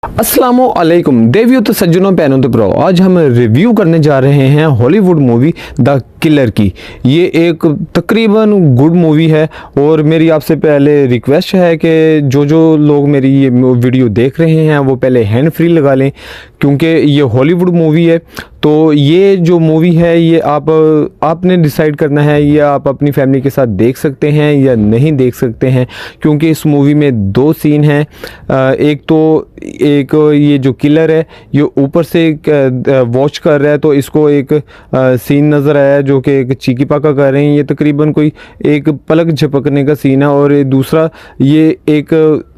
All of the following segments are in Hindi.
अस्सलामुअलैकुम देवियों तो सज्जनों बहनों तो प्रो। आज हम रिव्यू करने जा रहे हैं हॉलीवुड मूवी द किलर की। ये एक तकरीबन गुड मूवी है और मेरी आपसे पहले रिक्वेस्ट है कि जो लोग मेरी ये वीडियो देख रहे हैं वो पहले हैंड फ्री लगा लें, क्योंकि ये हॉलीवुड मूवी है। तो ये जो मूवी है ये आपने डिसाइड करना है, ये आप अपनी फैमिली के साथ देख सकते हैं या नहीं देख सकते हैं, क्योंकि इस मूवी में दो सीन हैं। एक ये जो किलर है ये ऊपर से वॉच कर रहा है, तो इसको एक सीन नज़र आया जो कि एक चीकी पाका कर रहे हैं। ये तकरीबन कोई एक पलक झपकने का सीन है। और दूसरा ये एक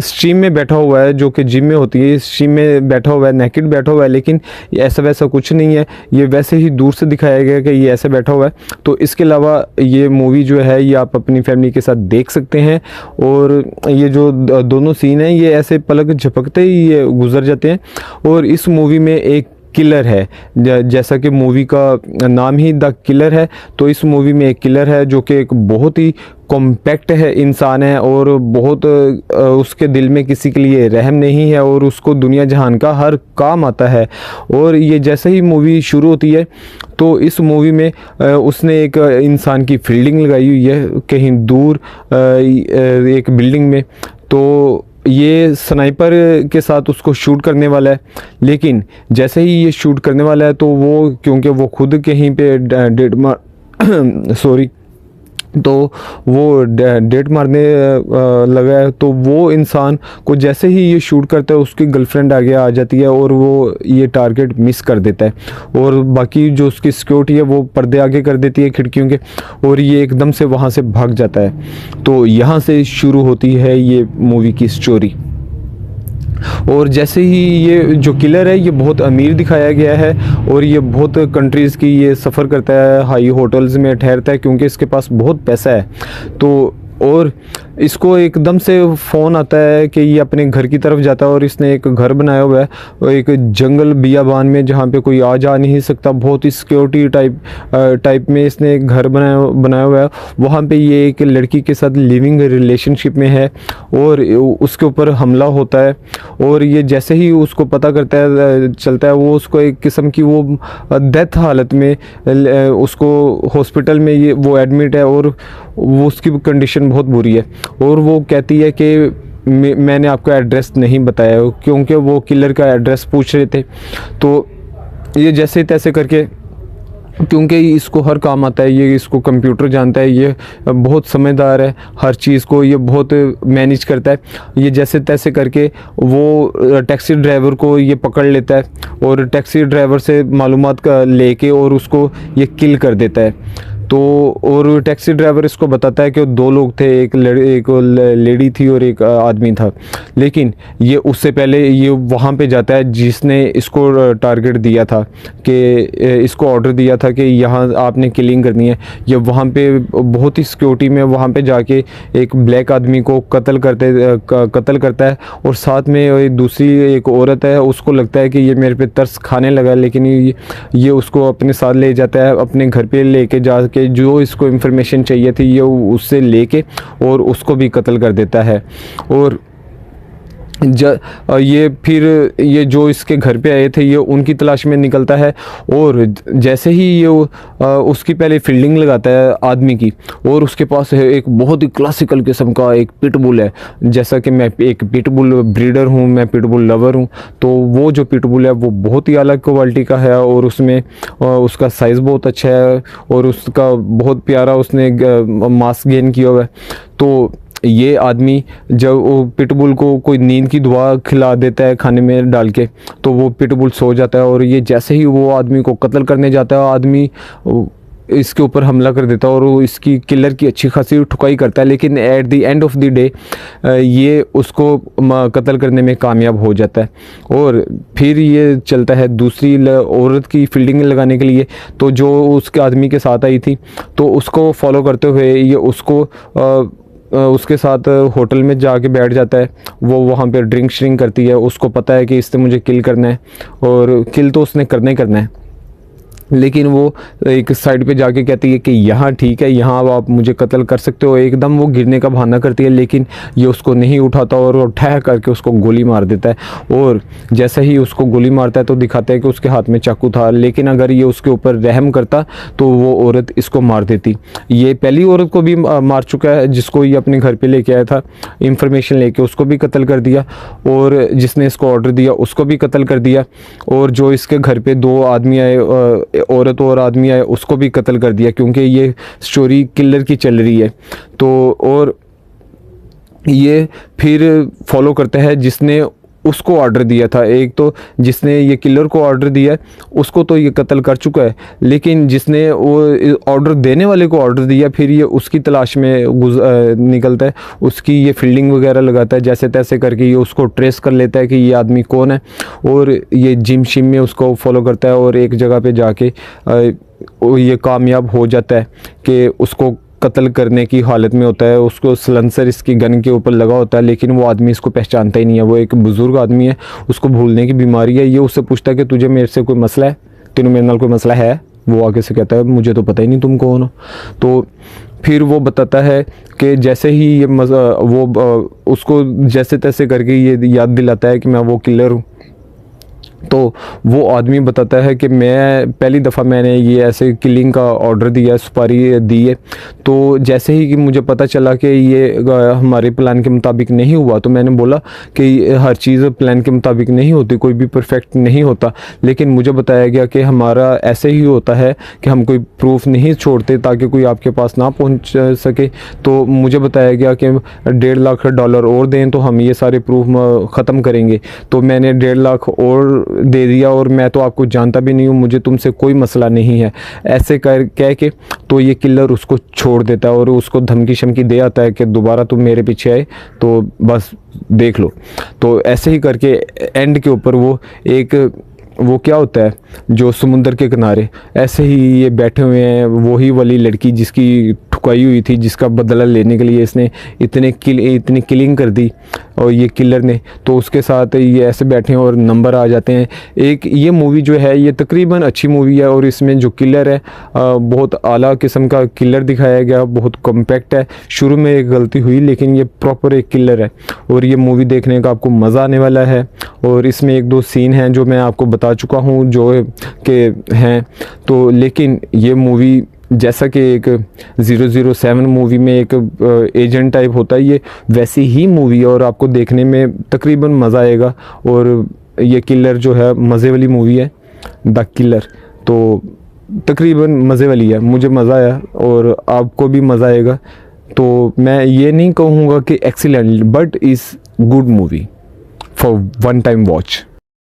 स्ट्रीम में बैठा हुआ है जो कि जिम में होती है, स्ट्रीम में बैठा हुआ है, नेकेड बैठा हुआ है, लेकिन ऐसा वैसा कुछ नहीं है, ये वैसे ही दूर से दिखाया गया कि ये ऐसे बैठा हुआ है। तो इसके अलावा ये मूवी जो है ये आप अपनी फैमिली के साथ देख सकते हैं। और ये जो दोनों सीन हैं ये ऐसे पलक झपकते ही ये गुजर जाते हैं। और इस मूवी में एक किलर है, जैसा कि मूवी का नाम ही द किलर है। तो इस मूवी में एक किलर है जो कि एक बहुत ही कॉम्पैक्ट है इंसान है और बहुत उसके दिल में किसी के लिए रहम नहीं है और उसको दुनिया जहान का हर काम आता है। और ये जैसे ही मूवी शुरू होती है तो इस मूवी में उसने एक इंसान की फील्डिंग लगाई हुई है कहीं दूर एक बिल्डिंग में। तो ये स्नाइपर के साथ उसको शूट करने वाला है, लेकिन जैसे ही ये शूट करने वाला है तो वो क्योंकि वो खुद कहीं पे डेट मार सॉरी तो वो डेट मारने लगा है। तो वो इंसान को जैसे ही ये शूट करता है उसकी गर्लफ्रेंड आगे आ जाती है और वो ये टारगेट मिस कर देता है। और बाकी जो उसकी सिक्योरिटी है वो पर्दे आगे कर देती है खिड़कियों के और ये एकदम से वहाँ से भाग जाता है। तो यहाँ से शुरू होती है ये मूवी की स्टोरी। और जैसे ही ये जो किलर है ये बहुत अमीर दिखाया गया है और ये बहुत कंट्रीज़ की ये सफ़र करता है, हाई होटल्स में ठहरता है क्योंकि इसके पास बहुत पैसा है। तो और इसको एकदम से फ़ोन आता है कि ये अपने घर की तरफ जाता है और इसने एक घर बनाया हुआ है और एक जंगल बियाबान में जहाँ पे कोई आ जा नहीं सकता, बहुत ही सिक्योरिटी टाइप में इसने एक घर बनाया हुआ है। वहाँ पे ये एक लड़की के साथ लिविंग रिलेशनशिप में है और उसके ऊपर हमला होता है। और ये जैसे ही उसको पता चलता है वो उसको एक किस्म की वो डेथ हालत में उसको हॉस्पिटल में ये वो एडमिट है और वो उसकी कंडीशन बहुत बुरी है। और वो कहती है कि मैंने आपका एड्रेस नहीं बताया, क्योंकि वो किलर का एड्रेस पूछ रहे थे। तो ये जैसे तैसे करके, क्योंकि इसको हर काम आता है, ये इसको कंप्यूटर जानता है, ये बहुत समझदार है, हर चीज़ को ये बहुत मैनेज करता है। ये जैसे तैसे करके वो टैक्सी ड्राइवर को ये पकड़ लेता है और टैक्सी ड्राइवर से मालूमात का लेके और उसको ये किल कर देता है। तो और टैक्सी ड्राइवर इसको बताता है कि दो लोग थे, एक लेडी थी और एक आदमी था। लेकिन ये उससे पहले ये वहाँ पे जाता है जिसने इसको टारगेट दिया था कि इसको ऑर्डर दिया था कि यहाँ आपने किलिंग करनी है। ये वहाँ पे बहुत ही सिक्योरिटी में वहाँ पे जाके एक ब्लैक आदमी को कत्ल करता है। और साथ में दूसरी एक औरत है, उसको लगता है कि ये मेरे पे तरस खाने लगा, लेकिन ये उसको अपने साथ ले जाता है, अपने घर पे लेके जाके जो इसको इंफॉर्मेशन चाहिए थी ये उससे लेके और उसको भी कत्ल कर देता है। और ये फिर ये जो इसके घर पे आए थे ये उनकी तलाश में निकलता है। और जैसे ही ये उसकी पहले फील्डिंग लगाता है आदमी की, और उसके पास है एक बहुत ही क्लासिकल किस्म का एक पिटबुल है। जैसा कि मैं एक पिटबुल ब्रीडर हूँ, मैं पिटबुल लवर हूँ, तो वो जो पिटबुल है वो बहुत ही अलग क्वालिटी का है और उसमें उसका साइज़ बहुत अच्छा है और उसका बहुत प्यारा उसने मास गेन किया हुआ है। तो ये आदमी जब वो पिटबुल को कोई नींद की दवा खिला देता है खाने में डाल के, तो वो पिटबुल सो जाता है। और ये जैसे ही वो आदमी को कत्ल करने जाता है, आदमी इसके ऊपर हमला कर देता है और वो इसकी किलर की अच्छी खासी ठुकाई करता है। लेकिन at the end of the day ये उसको कत्ल करने में कामयाब हो जाता है। और फिर ये चलता है दूसरी औरत की फील्डिंग लगाने के लिए। तो जो उसके आदमी के साथ आई थी तो उसको फॉलो करते हुए ये उसके साथ होटल में जाके बैठ जाता है। वो वहाँ पे ड्रिंक श्रिंक करती है, उसको पता है कि इससे मुझे किल करना है और किल तो उसने करना ही करना है। लेकिन वो एक साइड पे जाके कहती है कि यहाँ ठीक है, यहाँ अब आप मुझे कत्ल कर सकते हो। एकदम वो गिरने का बहाना करती है, लेकिन ये उसको नहीं उठाता और वो ठह करके उसको गोली मार देता है। और जैसे ही उसको गोली मारता है तो दिखाता है कि उसके हाथ में चाकू था, लेकिन अगर ये उसके ऊपर रहम करता तो वो औरत इसको मार देती। ये पहली औरत को भी मार चुका है, जिसको ये अपने घर पर लेके आया था इंफॉर्मेशन लेके, उसको भी कत्ल कर दिया, और जिसने इसको ऑर्डर दिया उसको भी कत्ल कर दिया, और जो इसके घर पे 2 आदमी आए, औरत और आदमी आए, उसको भी कत्ल कर दिया, क्योंकि ये स्टोरी किलर की चल रही है। तो और ये फिर फॉलो करता है जिसने उसको ऑर्डर दिया था। एक तो जिसने ये किलर को ऑर्डर दिया उसको तो ये कत्ल कर चुका है, लेकिन जिसने वो ऑर्डर देने वाले को ऑर्डर दिया, फिर ये उसकी तलाश में निकलता है, उसकी ये फील्डिंग वगैरह लगाता है, जैसे तैसे करके ये उसको ट्रेस कर लेता है कि ये आदमी कौन है, और ये जिम शिम में उसको फॉलो करता है, और एक जगह पे जाके ये कामयाब हो जाता है कि उसको कत्ल करने की हालत में होता है। उसको सलेंसर इसकी गन के ऊपर लगा होता है, लेकिन वो आदमी इसको पहचानता ही नहीं है। वो एक बुज़ुर्ग आदमी है, उसको भूलने की बीमारी है। ये उससे पूछता है कि तुझे मेरे से कोई मसला है, तेनू मेरे नाल कोई मसला है? वो आगे से कहता है मुझे तो पता ही नहीं तुम कौन हो। तो फिर वो बताता है कि जैसे ही ये उसको जैसे तैसे करके ये याद दिलाता है कि मैं वो किलर हूँ। तो वो आदमी बताता है कि मैं पहली दफ़ा मैंने ये ऐसे किलिंग का ऑर्डर दिया, सुपारी दी है, तो जैसे ही कि मुझे पता चला कि ये हमारे प्लान के मुताबिक नहीं हुआ, तो मैंने बोला कि हर चीज़ प्लान के मुताबिक नहीं होती, कोई भी परफेक्ट नहीं होता, लेकिन मुझे बताया गया कि हमारा ऐसे ही होता है कि हम कोई प्रूफ नहीं छोड़ते ताकि कोई आपके पास ना पहुंच सके। तो मुझे बताया गया कि $1.5 लाख और दें तो हम ये सारे प्रूफ ख़त्म करेंगे। तो मैंने 1.5 लाख और दे दिया, और मैं तो आपको जानता भी नहीं हूँ, मुझे तुमसे कोई मसला नहीं है, ऐसे कह के तो ये किलर उसको छोड़ देता है और उसको धमकी शमकी दे आता है कि दोबारा तुम मेरे पीछे आए तो बस देख लो। तो ऐसे ही करके एंड के ऊपर वो क्या होता है, जो समुंदर के किनारे ऐसे ही ये बैठे हुए हैं, वही वाली लड़की जिसकी ठुकाई हुई थी, जिसका बदला लेने के लिए इसने इतनी किलिंग कर दी और ये किलर ने, तो उसके साथ ये ऐसे बैठे हैं और नंबर आ जाते हैं। एक ये मूवी जो है ये तकरीबन अच्छी मूवी है, और इसमें जो किलर है बहुत आला किस्म का किलर दिखाया गया, बहुत कॉम्पैक्ट है। शुरू में एक गलती हुई, लेकिन ये प्रॉपर एक किलर है, और ये मूवी देखने का आपको मज़ा आने वाला है। और इसमें 1-2 सीन हैं जो मैं आपको बता चुका हूँ जो कि हैं, तो लेकिन ये मूवी जैसा कि एक 007 मूवी में एक एजेंट टाइप होता है, ये वैसी ही मूवी है, और आपको देखने में तकरीबन मज़ा आएगा। और ये किलर जो है मज़े वाली मूवी है, द किलर, तो तकरीबन मज़े वाली है। मुझे मज़ा आया और आपको भी मज़ा आएगा। तो मैं ये नहीं कहूँगा कि excellent, but is good movie for one time watch.